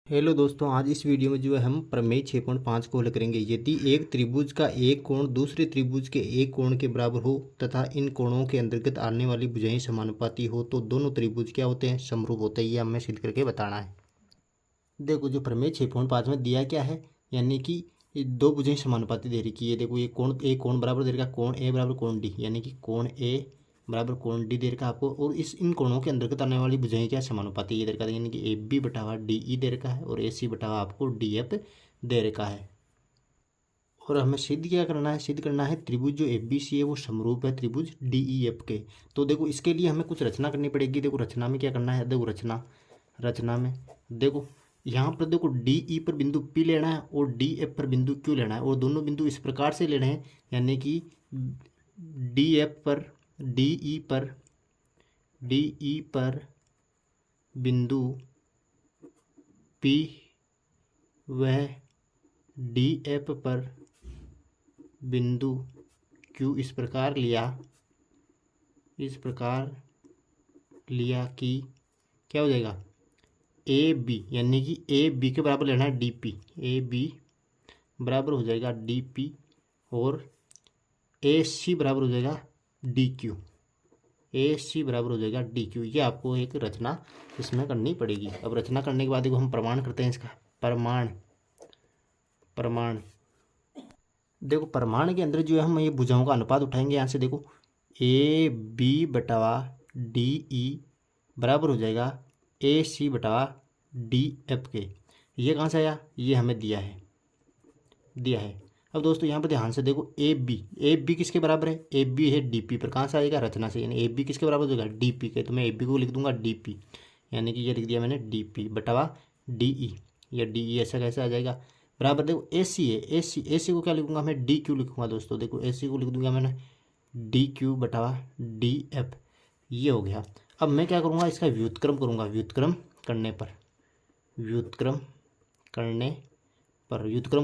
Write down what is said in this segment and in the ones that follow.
Hello दोस्तों, आज इस वीडियो में जो है हम प्रमेय 6.5 को हल करेंगे। यदि एक त्रिभुज का एक कोण दूसरे त्रिभुज के एक कोण के बराबर हो तथा इन कोणों के अंतर्गत आने वाली भुजाएं समानुपाती हो तो दोनों त्रिभुज क्या होते हैं, समरूप होते हैं। ये हमें सिद्ध करके बताना है। देखो, जो प्रमेय 6.5 में दिया क्या है, यानी कि ये दो भुजाएं समानुपाती दे रखी है। देखो, ये कोण बराबर दे रखा, कोण ए बराबर कोण डी, यानी कि कोण ए बराबर कोण डी दे रखा आपको। और इन कोणों के अंतर्गत आने वाली भुजाएं क्या समानुपाती ये दे रखा है, यानी कि ए बी बटा हुआ डी ई दे रखा है और ए सी बटा हुआ आपको डी एफ दे रखा है। और हमें सिद्ध क्या करना है, सिद्ध करना है त्रिभुज जो ए बी सी है वो समरूप है त्रिभुज डी ई एफ के। तो देखो, इसके लिए हमें कुछ रचना करनी पड़ेगी। देखो, रचना में क्या करना है, देखो रचना में देखो, यहाँ पर देखो डी ई पर बिंदु पी लेना है और डी एफ पर बिंदु क्यू लेना है। और दोनों बिंदु इस प्रकार से लेने हैं, यानी कि डी एफ पर डी ई पर बिंदु पी वह डी एफ पर बिंदु क्यू इस प्रकार लिया कि क्या हो जाएगा, ए बी, यानी कि ए बी के बराबर लेना है डी पी, ए बी बराबर हो जाएगा डी पी और ए सी बराबर हो जाएगा डी क्यू, ए सी बराबर हो जाएगा डी क्यू। ये आपको एक रचना इसमें करनी पड़ेगी। अब रचना करने के बाद देखो हम प्रमाण करते हैं इसका। प्रमाण देखो, प्रमाण के अंदर जो है हम ये भुजाओं का अनुपात उठाएंगे। यहाँ से देखो, ए बी बटावा डी ई बराबर हो जाएगा ए सी बटावा डी एफ के। ये कहाँ से आया, ये हमें दिया है। अब दोस्तों यहाँ पर ध्यान से देखो, ए बी किसके बराबर है, ए बी है डी पी पर। कहाँ से आएगा, रचना से, यानी ए बी किसके बराबर हो जाएगा, डी पी के। तो मैं ए बी को लिख दूंगा डी पी, यानी कि ये लिख दिया मैंने डी पी बटावा डी ई, या डी ई ऐसा कैसे आ जाएगा, बराबर देखो ए सी है, ए सी को क्या लिखूंगा मैं, डी क्यू लिखूंगा। दोस्तों देखो, ए सी को लिख दूंगा मैंने डी क्यू बटावा डी एफ। ये हो गया। अब मैं क्या करूँगा, इसका व्युत्क्रम करूँगा। व्युत्क्रम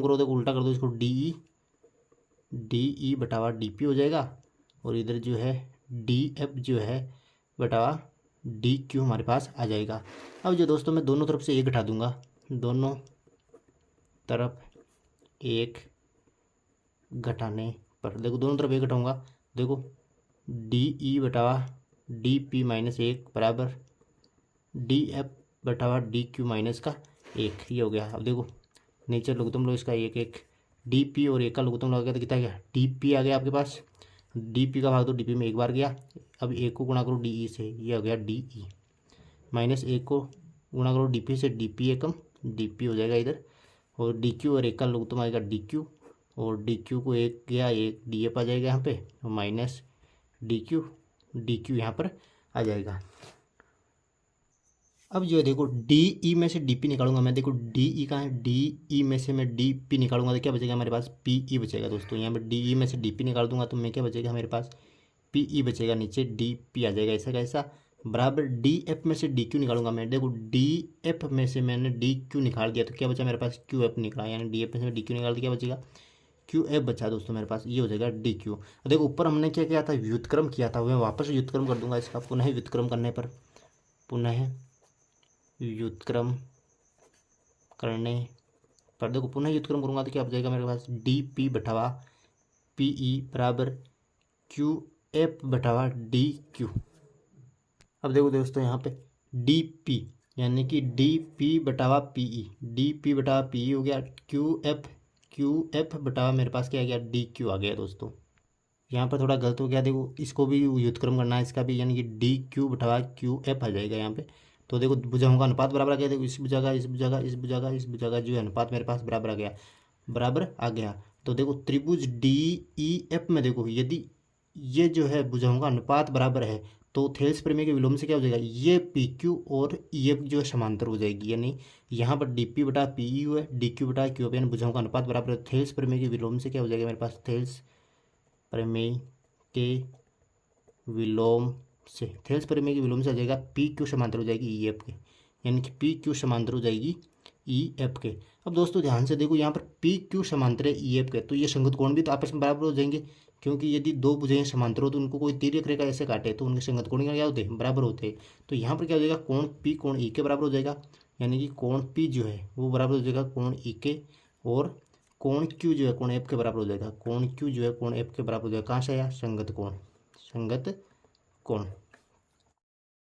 करो, देखो उल्टा कर दो इसको, डी ई बटावा डी पी हो जाएगा और इधर जो है डी एफ जो है बटावा डी क्यू हमारे पास आ जाएगा। अब जो दोस्तों मैं दोनों तरफ से एक घटा दूंगा, दोनों तरफ एक घटाने पर देखो, दोनों तरफ एक घटाऊंगा, देखो डी ई बटावा डी पी माइनस एक बराबर डी एफ बटावा डी क्यू माइनस का एक। ये हो गया। अब देखो नीचे लघुत्तम लो इसका एक डी पी और एक का लघुत्तम लगा गया तो कितना गया, डी पी आ गया आपके पास। डी पी का भाग दो, डी पी में एक बार गया। अब एक को गुणा करो डी ई से, ये हो गया डी ई, माइनस एक को गुणा करो डी पी से, डी पी एकम डी पी हो जाएगा इधर। और डी क्यू और एक का लघुत्तम आएगा डी क्यू, और डी क्यू को एक गया, एक डी एफ आ जाएगा यहाँ पे, और माइनस डी क्यू यहाँ पर आ जाएगा। अब जो है देखो, डी ई में से डी पी निकालूंगा मैं। देखो डी ई कहाँ है, डी ई में से मैं डी पी निकालूंगा तो क्या बचेगा हमारे पास, पी ई बचेगा। दोस्तों यहाँ पर डी ई में से डी पी निकाल दूंगा तो मैं क्या बचेगा मेरे पास, पी ई बचेगा, नीचे डी पी आ जाएगा ऐसा कैसा, बराबर डी एफ में से डी क्यू निकालूंगा मैं। देखो डी एफ में से मैंने डी क्यू निकाल दिया तो क्या बचा मेरे पास, क्यू एफ निकला, यानी डी एफ में से डी क्यू निकाल दिया, क्या बचेगा, क्यू एफ बचा दोस्तों मेरे पास। ये हो जाएगा डी क्यू। देखो ऊपर हमने क्या किया था, व्युत्क्रम किया था, मैं वापस व्युत्क्रम कर दूंगा इसका। पुनः व्युत्क्रम करने पर, देखो पुनः व्युत्क्रम करूँगा तो क्या बचेगा मेरे पास, डी पी बटावा पी ई बराबर क्यू एफ बटावा डी क्यू। अब देखो दोस्तों यहाँ पे डी पी, यानी कि डी पी बटावा पी ई, डी पी बटावा पी ई हो गया, क्यू एफ बटावा मेरे पास क्या आ गया, डी क्यू आ गया। दोस्तों यहाँ पर थोड़ा गलत हो गया, देखो इसको भी व्युत्क्रम करना है इसका भी, यानी कि डी क्यू बटावा क्यू एफ आ जाएगा यहाँ पे। तो देखो भुजाओं का अनुपात बराबर आ गया। देखो इस भुजा जो है अनुपात मेरे पास बराबर आ गया। तो देखो त्रिभुज डी ई एफ में देखो, यदि ये जो है भुजाओं का अनुपात बराबर है तो थेल्स प्रमेय के विलोम से क्या हो जाएगा, ये पी क्यू और ई एफ जो है समांतर हो जाएगी। यानी यहाँ पर डी पी बटा पी ई है, डी क्यू बटा क्यू एफ, यानी भुजाओं का अनुपात बराबर है। थेल्स प्रमेय के विलोम से क्या हो जाएगा मेरे पास, थेल्स प्रमेय के विलोम से आ जाएगा पी क्यू समांतर हो जाएगी ई एफ के, यानी कि पी क्यू समांतर हो जाएगी ई एफ के। अब दोस्तों ध्यान से देखो, यहाँ पर पी क्यू समांतर है ई एफ के, तो ये संगत कोण भी तो आपस में बराबर हो जाएंगे, क्योंकि यदि दो भुजाएं समांतर हो तो उनको कोई तिर्यक रेखा ऐसे काटे तो उनके संगत कोण क्या होते हैं, बराबर होते हैं। तो यहाँ पर क्या हो जाएगा, कोण पी कोण ई के बराबर हो जाएगा, यानी कि कोण पी जो है वो बराबर हो जाएगा कोण ई के, और कोण क्यू जो है कोण एफ के बराबर हो जाएगा। कोण क्यू जो है कोण एफ के बराबर हो जाएगा। कहाँ से आया? संगत कोण, संगत कोण।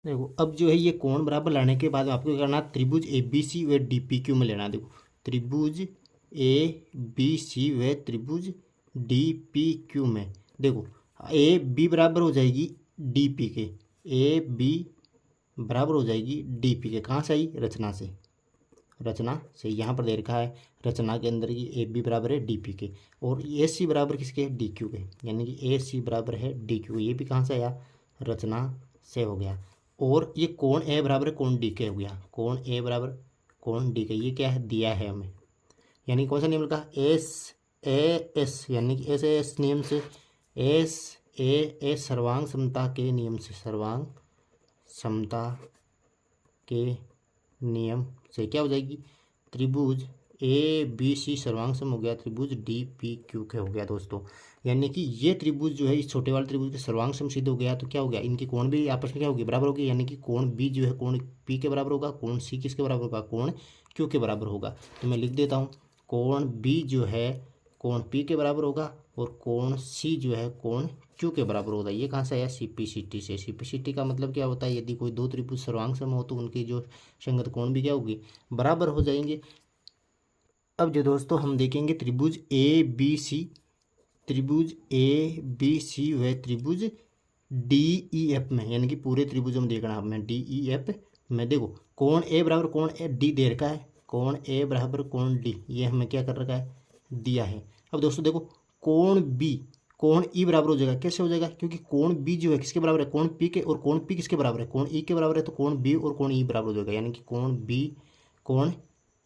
देखो अब जो है ये कोण बराबर लाने के बाद आपको करना त्रिभुज ए बी सी व डी पी क्यू में लेना। देखो त्रिभुज ए बी सी व त्रिभुज डी पी क्यू में देखो ए बी बराबर हो जाएगी डी पी के, ए बी बराबर हो जाएगी डी पी के। कहाँ से आई? रचना से, रचना से। यहाँ पर दे रखा है रचना के अंदर की ए बी बराबर है डी पी के, और ए सी बराबर किसके? डी क्यू के, यानी कि ए सी बराबर है डी क्यू। ये भी कहाँ से आया? रचना से हो गया। और ये कोण ए बराबर कोण डी के हो गया, कोण ए बराबर कोण डी के। ये क्या है? दिया है हमें, यानी कौन सा नियम लिखा? एस ए एस, यानी कि एस ए एस नियम से, एस ए एस सर्वांग समता के नियम से, सर्वांग समता के नियम से क्या हो जाएगी? त्रिभुज ए बी सी सर्वांग सम हो गया त्रिभुज डी पी क्यू के हो गया दोस्तों। यानी कि ये त्रिभुज जो है इस छोटे वाले त्रिभुज के सर्वांग सम सिद्ध हो गया। तो क्या हो गया? इनकी कोण भी आपस में क्या होगी? बराबर होगी। यानी कि कोण बी जो है कोण पी के बराबर होगा, कोण सी किसके बराबर होगा? कोण क्यू के बराबर होगा। तो मैं लिख देता हूँ कोण बी जो है कोण पी के बराबर होगा, और कोण सी जो है कोण क्यू के बराबर होता है। ये कहाँ से आया? सीपीसीटी से। सीपीसीटी का मतलब क्या होता है? यदि कोई दो त्रिभुज सर्वांग सम हो तो उनकी जो संगत कोण भी क्या होगी? बराबर हो जाएंगे। अब जो दोस्तों हम देखेंगे त्रिभुज ए बी सी, त्रिभुज ए बी सी व त्रिभुज डी ई एफ में, यानी कि पूरे त्रिभुज में देखना हमें डी ई एफ में। देखो कोण ए बराबर कोण डी दे रखा है, कोण ए बराबर कोण डी, ये हमें क्या कर रखा है? दिया है। अब दोस्तों देखो कोण बी कोण ई बराबर हो जाएगा। कैसे हो जाएगा? क्योंकि कोण बी जो है किसके बराबर है? कोण पी के, और कोण पी किसके बराबर है? कोण ई के बराबर है। तो कोण बी और कोण ई बराबर हो जाएगा, यानी कि कोण बी कोण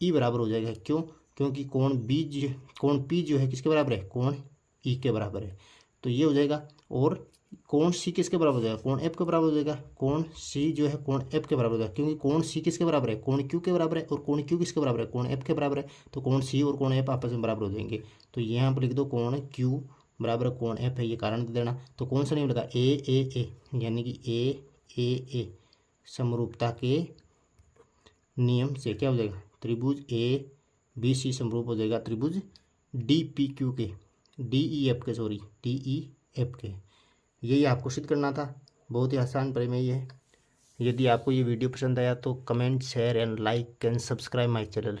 ई बराबर हो जाएगा। क्यों? क्योंकि कोण पी जो है किसके बराबर है? कोण ई के बराबर है। तो ये हो जाएगा। और कोण सी किसके बराबर हो जाएगा? कोण एफ के बराबर हो जाएगा। कोण सी जो है कोण एफ के बराबर हो जाएगा, क्योंकि कोण सी किसके बराबर है? कोण क्यू के बराबर है, और कोण क्यू किसके बराबर है? कोण एफ के बराबर है। तो कोण सी और कोण एफ आपस में बराबर हो जाएंगे। तो यहाँ पर लिख दो कोण क्यू बराबर कोण एफ है, ये कारण दे देना। तो कौन सा नियम लगा? ए, यानी कि ए समरूपता के नियम से क्या हो जाएगा? त्रिभुज ए बी सी समरूप हो जाएगा त्रिभुज डी पी क्यू के, डी ई एफ के। यही आपको सिद्ध करना था। बहुत ही आसान प्रमेय है। यदि आपको ये वीडियो पसंद आया तो comment, share and like and subscribe my channel.